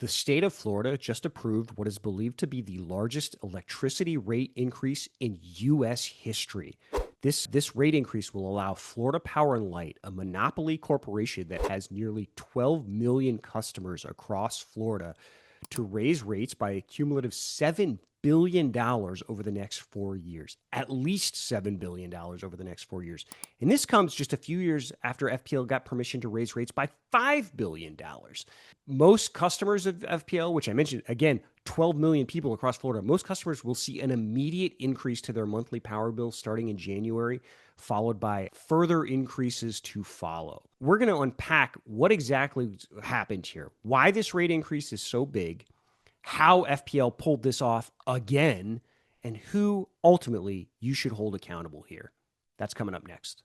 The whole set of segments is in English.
The state of Florida just approved what is believed to be the largest electricity rate increase in U.S. history. This rate increase will allow Florida Power and Light, a monopoly corporation that has nearly 12 million customers across Florida, to raise rates by a cumulative $7 billion over the next 4 years, at least $7 billion over the next 4 years. And this comes just a few years after FPL got permission to raise rates by $5 billion. Most customers of FPL, which I mentioned, again, 12 million people across Florida, most customers will see an immediate increase to their monthly power bill starting in January, followed by further increases to follow. We're going to unpack what exactly happened here, why this rate increase is so big, how FPL pulled this off again, and who ultimately you should hold accountable here. That's coming up next.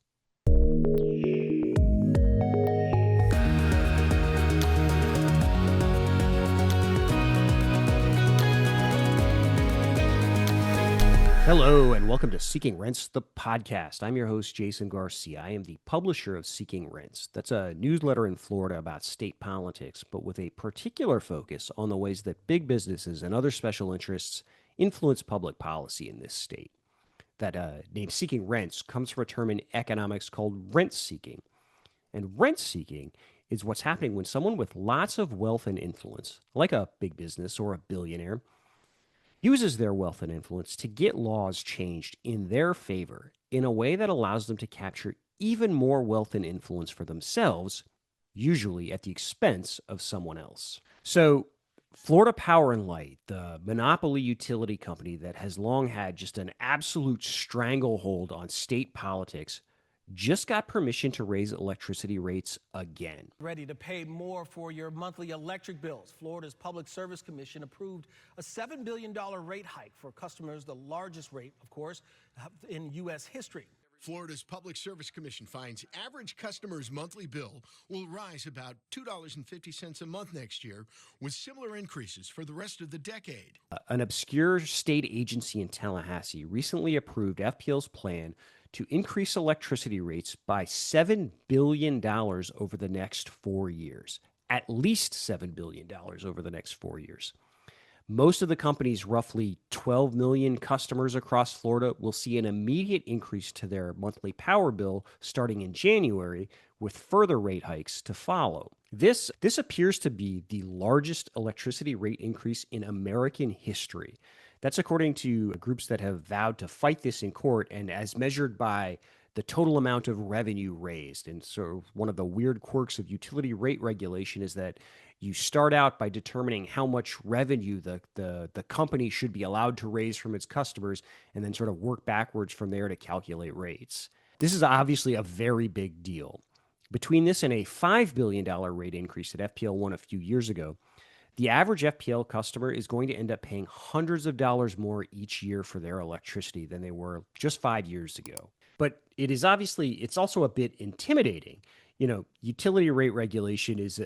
Hello, and welcome to Seeking Rents, the podcast. I'm your host, Jason Garcia. I am the publisher of Seeking Rents. That's a newsletter in Florida about state politics, but with a particular focus on the ways that big businesses and other special interests influence public policy in this state. That name Seeking Rents comes from a term in economics called rent seeking. And rent seeking is what's happening when someone with lots of wealth and influence, like a big business or a billionaire, uses their wealth and influence to get laws changed in their favor in a way that allows them to capture even more wealth and influence for themselves, usually at the expense of someone else. So Florida Power and Light, the monopoly utility company that has long had just an absolute stranglehold on state politics, just got permission to raise electricity rates again. Ready to pay more for your monthly electric bills. Florida's Public Service Commission approved a $7 billion rate hike for customers, the largest rate, of course, in U.S. history. Florida's Public Service Commission finds average customers' monthly bill will rise about $2.50 a month next year, with similar increases for the rest of the decade. An obscure state agency in Tallahassee recently approved FPL's plan to increase electricity rates by $7 billion over the next 4 years, at least $7 billion over the next 4 years. Most of the company's roughly 12 million customers across Florida will see an immediate increase to their monthly power bill starting in January, with further rate hikes to follow. This appears to be the largest electricity rate increase in American history. That's according to groups that have vowed to fight this in court, and as measured by the total amount of revenue raised. And so one of the weird quirks of utility rate regulation is that you start out by determining how much revenue the company should be allowed to raise from its customers, and then sort of work backwards from there to calculate rates. This is obviously a very big deal. Between this and a $5 billion rate increase that FPL won a few years ago, the average FPL customer is going to end up paying hundreds of dollars more each year for their electricity than they were just 5 years ago. But it's also a bit intimidating. You know, utility rate regulation is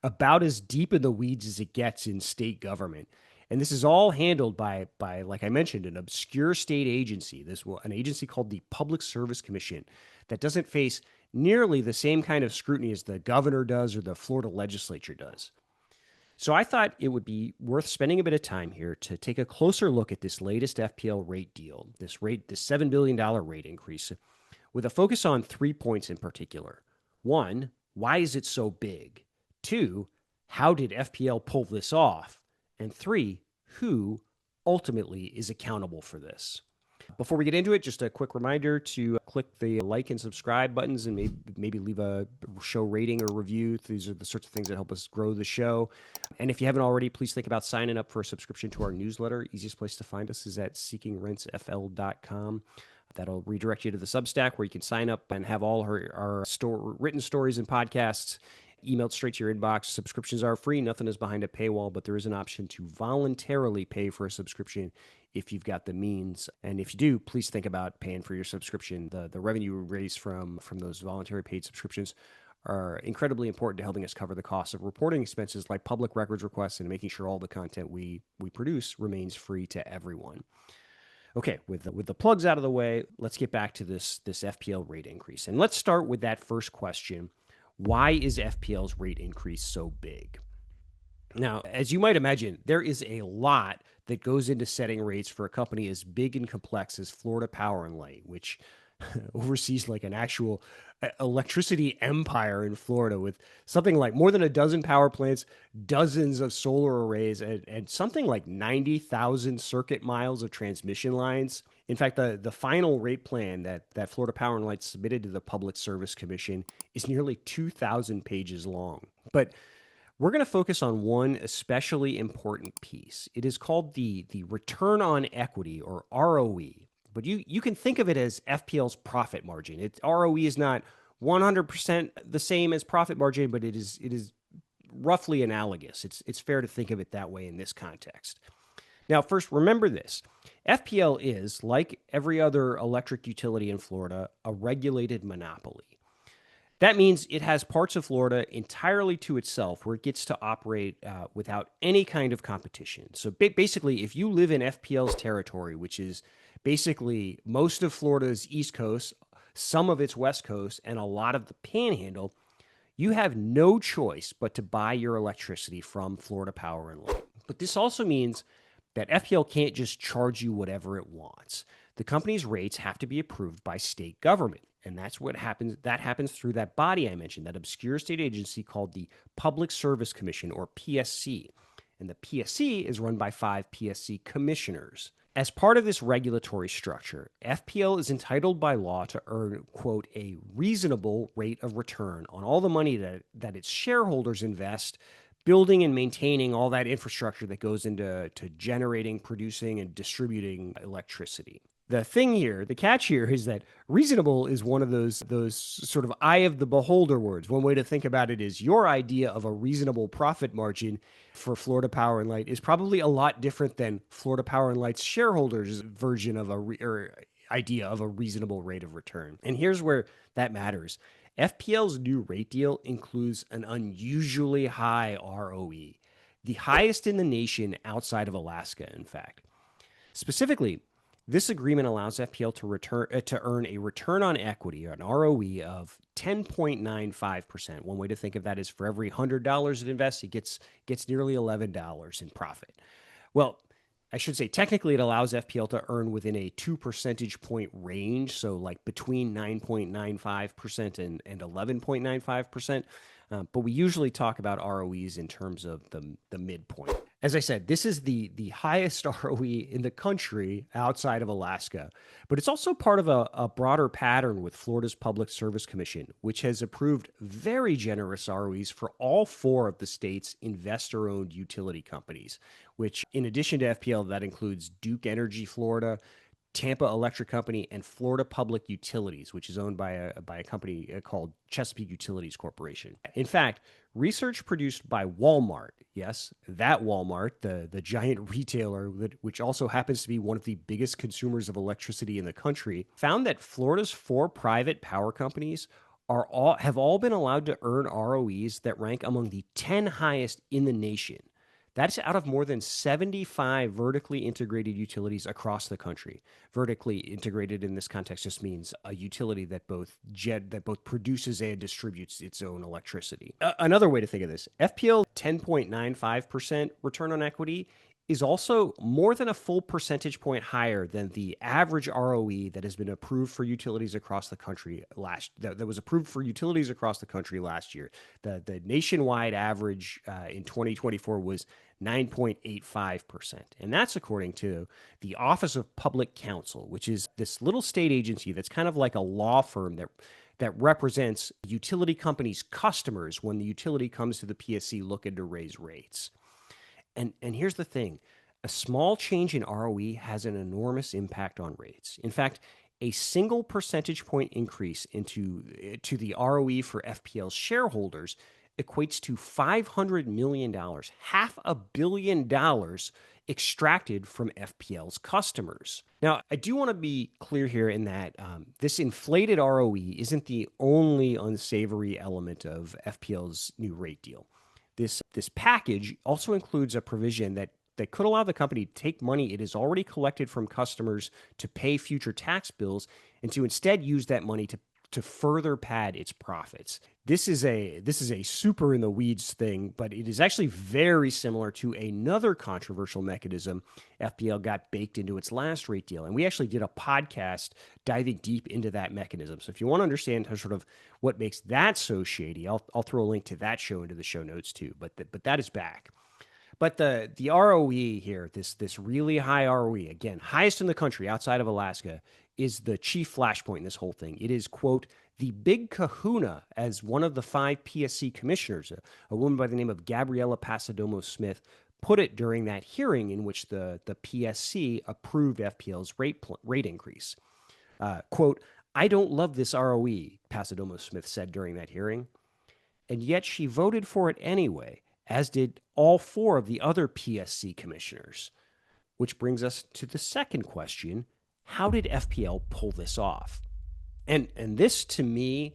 about as deep in the weeds as it gets in state government. And this is all handled by, like I mentioned, an obscure state agency, an agency called the Public Service Commission, that doesn't face nearly the same kind of scrutiny as the governor does or the Florida legislature does. So I thought it would be worth spending a bit of time here to take a closer look at this latest FPL rate deal, this $7 billion rate increase, with a focus on 3 points in particular. 1, why is it so big? 2, how did FPL pull this off? And 3, who ultimately is accountable for this? Before we get into it, just a quick reminder to click the like and subscribe buttons and maybe leave a show rating or review. These are the sorts of things that help us grow the show. And if you haven't already, please think about signing up for a subscription to our newsletter. Easiest place to find us is at seekingrentsfl.com. That'll redirect you to the Substack where you can sign up and have all our written stories and podcasts emailed straight to your inbox. Subscriptions are free. Nothing is behind a paywall, but there is an option to voluntarily pay for a subscription if you've got the means. And if you do, please think about paying for your subscription. The revenue raised from those voluntary paid subscriptions are incredibly important to helping us cover the costs of reporting expenses like public records requests and making sure all the content we produce remains free to everyone. Okay, with the plugs out of the way, let's get back to this FPL rate increase. And let's start with that first question. Why is FPL's rate increase so big? Now, as you might imagine, there is a lot that goes into setting rates for a company as big and complex as Florida Power and Light, which oversees like an actual electricity empire in Florida with something like more than a dozen power plants, dozens of solar arrays, and something like 90,000 circuit miles of transmission lines. In fact, the final rate plan that Florida Power and Light submitted to the Public Service Commission is nearly 2,000 pages long. But we're going to focus on one especially important piece. It is called the return on equity, or ROE. But you can think of it as FPL's profit margin. ROE is not 100% the same as profit margin, but it is roughly analogous. It's fair to think of it that way in this context. Now, first, remember this. FPL is, like every other electric utility in Florida, a regulated monopoly. That means it has parts of Florida entirely to itself where it gets to operate without any kind of competition. So basically, if you live in FPL's territory, which is basically most of Florida's East Coast, some of its West Coast, and a lot of the Panhandle, you have no choice but to buy your electricity from Florida Power and Light. But this also means that FPL can't just charge you whatever it wants. The company's rates have to be approved by state government. And that's what happens. That happens through that body I mentioned, that obscure state agency called the Public Service Commission, or PSC. And the PSC is run by 5 PSC commissioners. As part of this regulatory structure, FPL is entitled by law to earn, quote, a reasonable rate of return on all the money that its shareholders invest building and maintaining all that infrastructure that goes into generating, producing, and distributing electricity. The thing here, the catch here, is that reasonable is one of those sort of eye of the beholder words. One way to think about it is your idea of a reasonable profit margin for Florida Power and Light is probably a lot different than Florida Power and Light's shareholders' version of idea of a reasonable rate of return. And here's where that matters. FPL's new rate deal includes an unusually high ROE, the highest in the nation outside of Alaska, in fact. Specifically, this agreement allows FPL to earn a return on equity, or an ROE, of 10.95%. One way to think of that is for every $100 it invests, it gets nearly $11 in profit. Well, I should say technically it allows FPL to earn within a 2 percentage point range, so like between 9.95% and 11.95%. But we usually talk about ROEs in terms of the midpoint. As I said, this is the highest ROE in the country outside of Alaska, but it's also part of a broader pattern with Florida's Public Service Commission, which has approved very generous ROEs for all 4 of the state's investor-owned utility companies, which, in addition to FPL, that includes Duke Energy Florida, Tampa Electric Company, and Florida Public Utilities, which is owned by a company called Chesapeake Utilities Corporation. In fact, research produced by Walmart, yes, that Walmart, the giant retailer, which also happens to be one of the biggest consumers of electricity in the country, found that Florida's 4 private power companies have all been allowed to earn ROEs that rank among the 10 highest in the nation. That's out of more than 75 vertically integrated utilities across the country. Vertically integrated in this context just means a utility that both produces and distributes its own electricity. Another way to think of this, FPL 10.95% return on equity is also more than a full percentage point higher than the average ROE that has been approved for utilities across the country that was approved for utilities across the country last year. The nationwide average in 2024 was 9.85%. And that's according to the Office of Public Counsel, which is this little state agency that's kind of like a law firm that represents utility companies' customers when the utility comes to the PSC looking to raise rates. And here's the thing. A small change in ROE has an enormous impact on rates. In fact, a single percentage point increase to the ROE for FPL shareholders equates to $500 million, $500 million extracted from FPL's customers. Now, I do want to be clear here in that this inflated ROE isn't the only unsavory element of FPL's new rate deal. This package also includes a provision that could allow the company to take money it has already collected from customers to pay future tax bills and to instead use that money to further pad its profits. This is a super in the weeds thing, but it is actually very similar to another controversial mechanism FPL got baked into its last rate deal. And we actually did a podcast diving deep into that mechanism. So if you want to understand how sort of what makes that so shady, I'll throw a link to that show into the show notes too. But that is back. But the ROE here, this really high ROE, again, highest in the country outside of Alaska, is the chief flashpoint in this whole thing. It is, quote, the big kahuna, as one of the 5 PSC commissioners, a woman by the name of Gabriela Pasadomo Smith, put it during that hearing in which the PSC approved FPL's rate increase. Quote, I don't love this ROE, Pasadomo Smith said during that hearing, and yet she voted for it anyway, as did all 4 of the other PSC commissioners. Which brings us to the second question. How did FPL pull this off? And this, to me,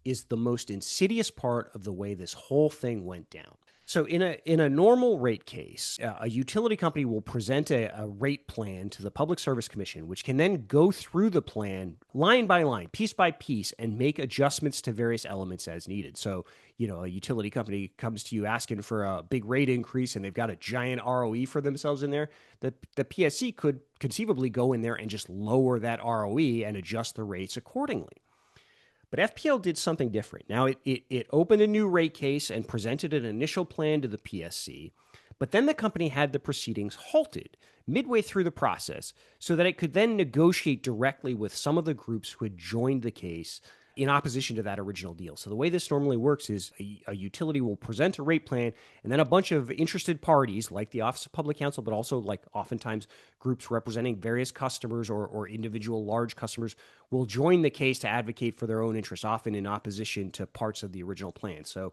is the most insidious part of the way this whole thing went down. So in a normal rate case, a utility company will present a rate plan to the Public Service Commission, which can then go through the plan line by line, piece by piece, and make adjustments to various elements as needed. So, a utility company comes to you asking for a big rate increase, and they've got a giant ROE for themselves in there. The PSC could conceivably go in there and just lower that ROE and adjust the rates accordingly. But FPL did something different. Now, it opened a new rate case and presented an initial plan to the PSC, but then the company had the proceedings halted midway through the process so that it could then negotiate directly with some of the groups who had joined the case in opposition to that original deal. So the way this normally works is a utility will present a rate plan, and then a bunch of interested parties, like the Office of Public Counsel, but also like oftentimes groups representing various customers or individual large customers, will join the case to advocate for their own interests, often in opposition to parts of the original plan. So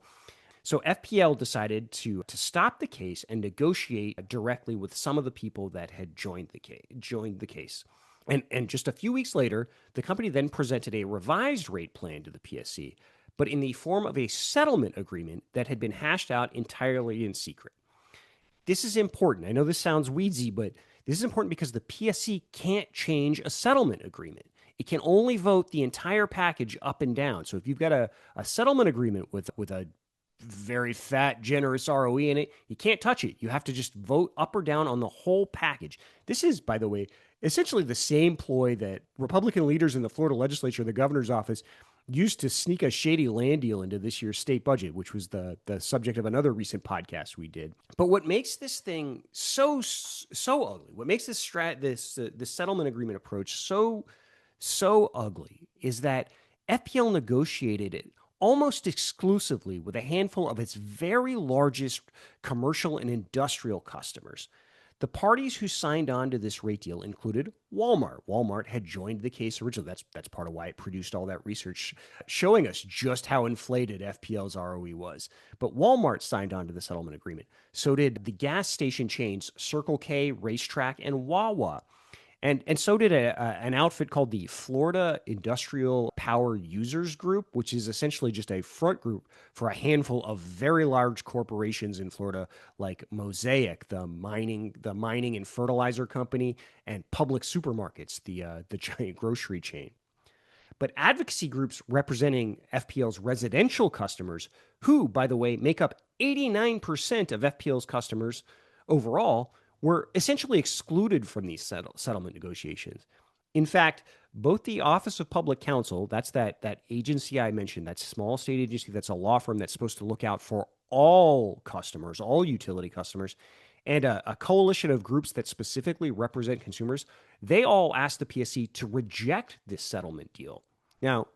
FPL decided to stop the case and negotiate directly with some of the people that had joined the case. And just a few weeks later, the company then presented a revised rate plan to the PSC, but in the form of a settlement agreement that had been hashed out entirely in secret. This is important. I know this sounds weedsy, but this is important because the PSC can't change a settlement agreement. It can only vote the entire package up and down. So if you've got a settlement agreement with a very fat, generous ROE in it, you can't touch it. You have to just vote up or down on the whole package. This is, by the way, essentially the same ploy that Republican leaders in the Florida legislature and the governor's office used to sneak a shady land deal into this year's state budget, which was the subject of another recent podcast we did. But what makes this thing so ugly, what makes this settlement agreement approach so ugly, is that FPL negotiated it almost exclusively with a handful of its very largest commercial and industrial customers. The parties who signed on to this rate deal included Walmart. Walmart had joined the case originally. That's part of why it produced all that research showing us just how inflated FPL's ROE was. But Walmart signed on to the settlement agreement. So did the gas station chains Circle K, Racetrack, and Wawa. And so did an outfit called the Florida Industrial Power Users Group, which is essentially just a front group for a handful of very large corporations in Florida, like Mosaic, the mining and fertilizer company, and Publix supermarkets, the giant grocery chain. But advocacy groups representing FPL's residential customers, who, by the way, make up 89% of FPL's customers overall, were essentially excluded from these settlement negotiations. In fact, both the Office of Public Counsel, that's that agency I mentioned, that small state agency that's a law firm that's supposed to look out for all customers, all utility customers, and a coalition of groups that specifically represent consumers, they all asked the PSC to reject this settlement deal. Now,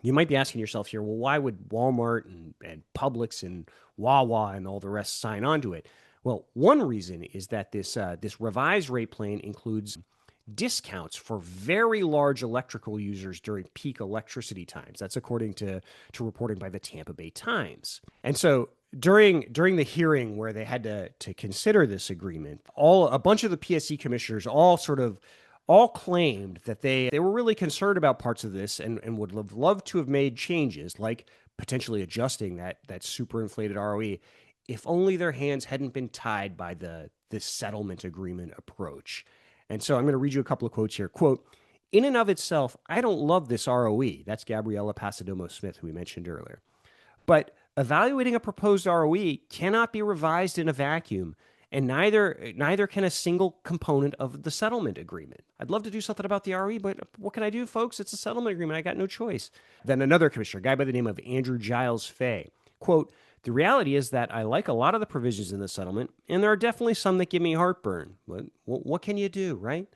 you might be asking yourself here, well, why would Walmart and Publix and Wawa and all the rest sign on to it? Well, one reason is that this revised rate plan includes discounts for very large electrical users during peak electricity times. That's according to reporting by the Tampa Bay Times. And so during the hearing where they had to consider this agreement, a bunch of the PSC commissioners all claimed that they were really concerned about parts of this and would have loved to have made changes, like potentially adjusting that super inflated ROE, if only their hands hadn't been tied by this settlement agreement approach. And so I'm going to read you a couple of quotes here. Quote, In and of itself, I don't love this ROE. That's Gabriella Pasadomo Smith, who we mentioned earlier. But evaluating a proposed ROE cannot be revised in a vacuum, and neither can a single component of the settlement agreement. I'd love to do something about the ROE, but what can I do, folks? It's a settlement agreement. I got no choice. Then another commissioner, a guy by the name of Andrew Giles Fay, quote, the reality is that I like a lot of the provisions in the settlement, and there are definitely some that give me heartburn. But what can you do, right?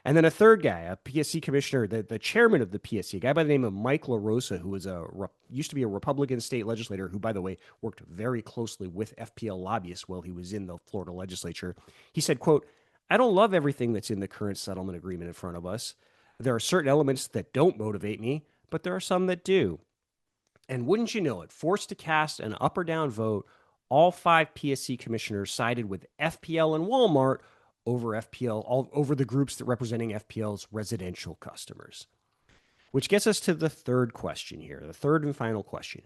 And then a third guy, a PSC commissioner, the chairman of the PSC, a guy by the name of Mike LaRosa, who was used to be a Republican state legislator who, by the way, worked very closely with FPL lobbyists while he was in the Florida legislature. He said, quote, I don't love everything that's in the current settlement agreement in front of us. There are certain elements that don't motivate me, but there are some that do. And wouldn't you know it, forced to cast an up or down vote, all 5 PSC commissioners sided with FPL and Walmart over over the groups that representing FPL's residential customers. Which gets us to the third question here, the third and final question.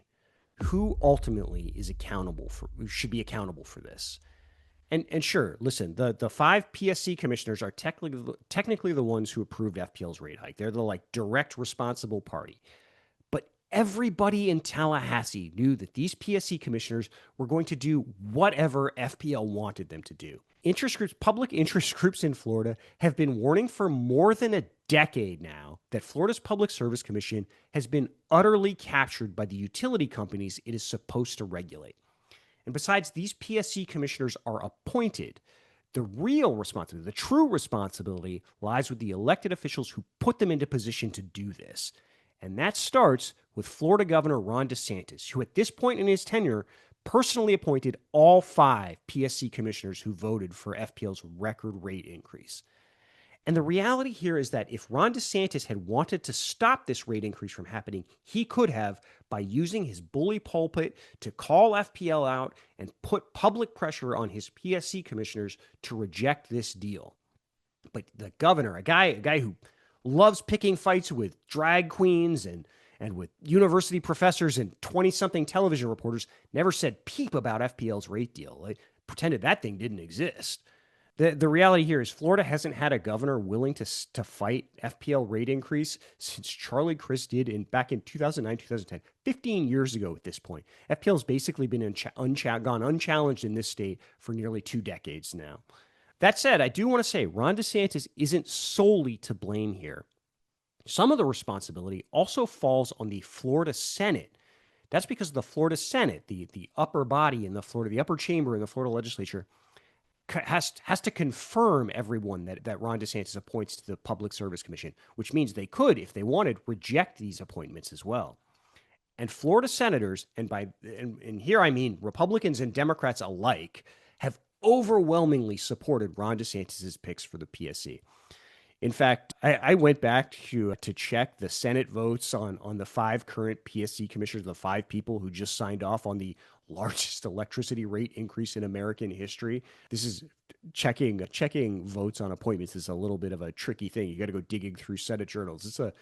Who ultimately should be accountable for this? And sure, listen, the 5 PSC commissioners are technically the ones who approved FPL's rate hike. They're the direct responsible party. But everybody in Tallahassee knew that these PSC commissioners were going to do whatever FPL wanted them to do. Public interest groups in Florida have been warning for more than a decade now that Florida's Public Service Commission has been utterly captured by the utility companies it is supposed to regulate. And besides, these PSC commissioners are appointed. The real responsibility, the true responsibility, lies with the elected officials who put them into position to do this. And that starts with Florida Governor Ron DeSantis, who at this point in his tenure personally appointed all 5 PSC commissioners who voted for FPL's record rate increase. And the reality here is that if Ron DeSantis had wanted to stop this rate increase from happening, he could have by using his bully pulpit to call FPL out and put public pressure on his PSC commissioners to reject this deal. But the governor, a guy who loves picking fights with drag queens and with university professors and 20-something television reporters, never said peep about FPL's rate deal. They pretended that thing didn't exist. The reality here is Florida hasn't had a governor willing to fight FPL rate increase since Charlie Crist did back in 2009, 2010, 15 years ago at this point. FPL's basically been gone unchallenged in this state for nearly 2 decades now. That said, I do want to say Ron DeSantis isn't solely to blame here. Some of the responsibility also falls on the Florida Senate. That's because the Florida Senate, the upper body in the upper chamber in the Florida legislature, has to confirm everyone that Ron DeSantis appoints to the Public Service Commission, which means they could, if they wanted, reject these appointments as well. And Florida senators, and here I mean Republicans and Democrats alike, have overwhelmingly supported Ron DeSantis' picks for the PSC. In fact, I went back to check the Senate votes on the 5 current PSC commissioners, the 5 people who just signed off on the largest electricity rate increase in American history. This is checking votes on appointments is a little bit of a tricky thing. You got to go digging through Senate journals. It's a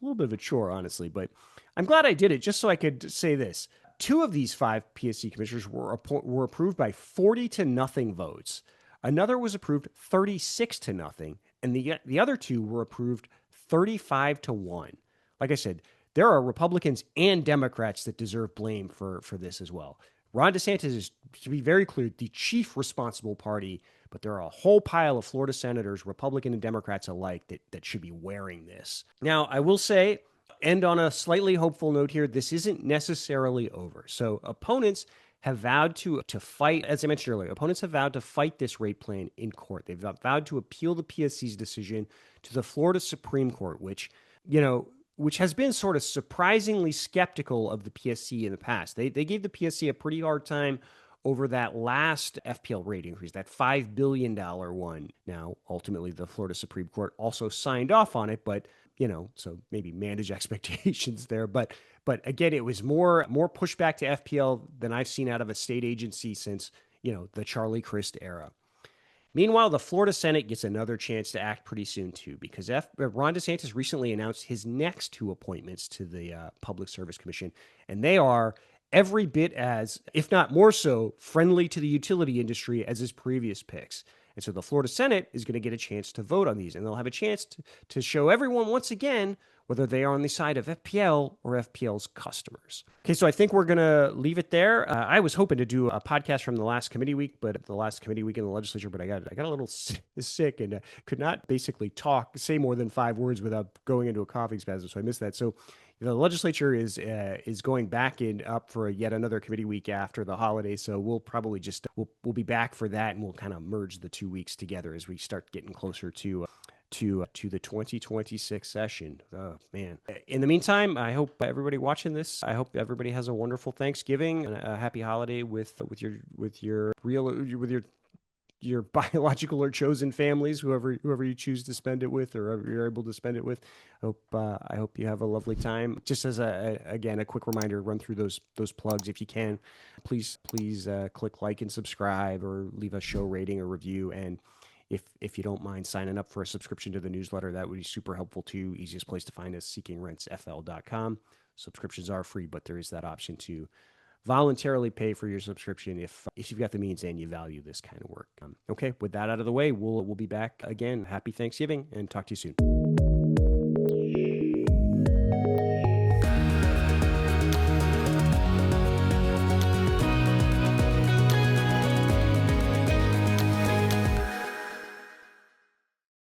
little bit of a chore, honestly, but I'm glad I did it just so I could say this. 2 of these 5 PSC commissioners were approved by 40-0 votes. Another was approved 36-0. And the other 2 were approved 35-1. Like I said, there are Republicans and Democrats that deserve blame for this as well. Ron DeSantis is, to be very clear, the chief responsible party, but there are a whole pile of Florida senators, Republican and Democrats alike, that should be wearing this. Now, I will say, end on a slightly hopeful note here, this isn't necessarily over. So opponents have vowed to fight, as I mentioned earlier, opponents have vowed to fight this rate plan in court. They've vowed to appeal the PSC's decision to the Florida Supreme Court, which has been sort of surprisingly skeptical of the PSC in the past. They gave the PSC a pretty hard time over that last FPL rate increase, that $5 billion one. Now, ultimately, the Florida Supreme Court also signed off on it, but, so maybe manage expectations there. But again, it was more pushback to FPL than I've seen out of a state agency since, the Charlie Crist era. Meanwhile, the Florida Senate gets another chance to act pretty soon, too, because Ron DeSantis recently announced his next 2 appointments to the Public Service Commission, and they are every bit as, if not more so, friendly to the utility industry as his previous picks. And so the Florida Senate is going to get a chance to vote on these, and they'll have a chance to show everyone once again whether they are on the side of FPL or FPL's customers. Okay, so I think we're going to leave it there. I was hoping to do a podcast from the last committee week, but the last committee week in the legislature, but I got a little sick and could not basically say more than 5 words without going into a coughing spasm, so I missed that. So the legislature is going back up for yet another committee week after the holiday, so we'll probably just we'll be back for that, and we'll kind of merge the 2 weeks together as we start getting closer to the 2026 session. Oh man! In the meantime, I hope everybody watching this, I hope everybody has a wonderful Thanksgiving and a happy holiday with your biological or chosen families, whoever you choose to spend it with, or whoever you're able to spend it with. I hope you have a lovely time. Just as a quick reminder, run through those plugs if you can. Please click like and subscribe, or leave a show rating or review. And if you don't mind signing up for a subscription to the newsletter, that would be super helpful too. Easiest place to find us, seekingrentsfl.com. Subscriptions are free, but there is that option to voluntarily pay for your subscription if you've got the means and you value this kind of work. Okay, with that out of the way, we'll be back again. Happy Thanksgiving, and talk to you soon.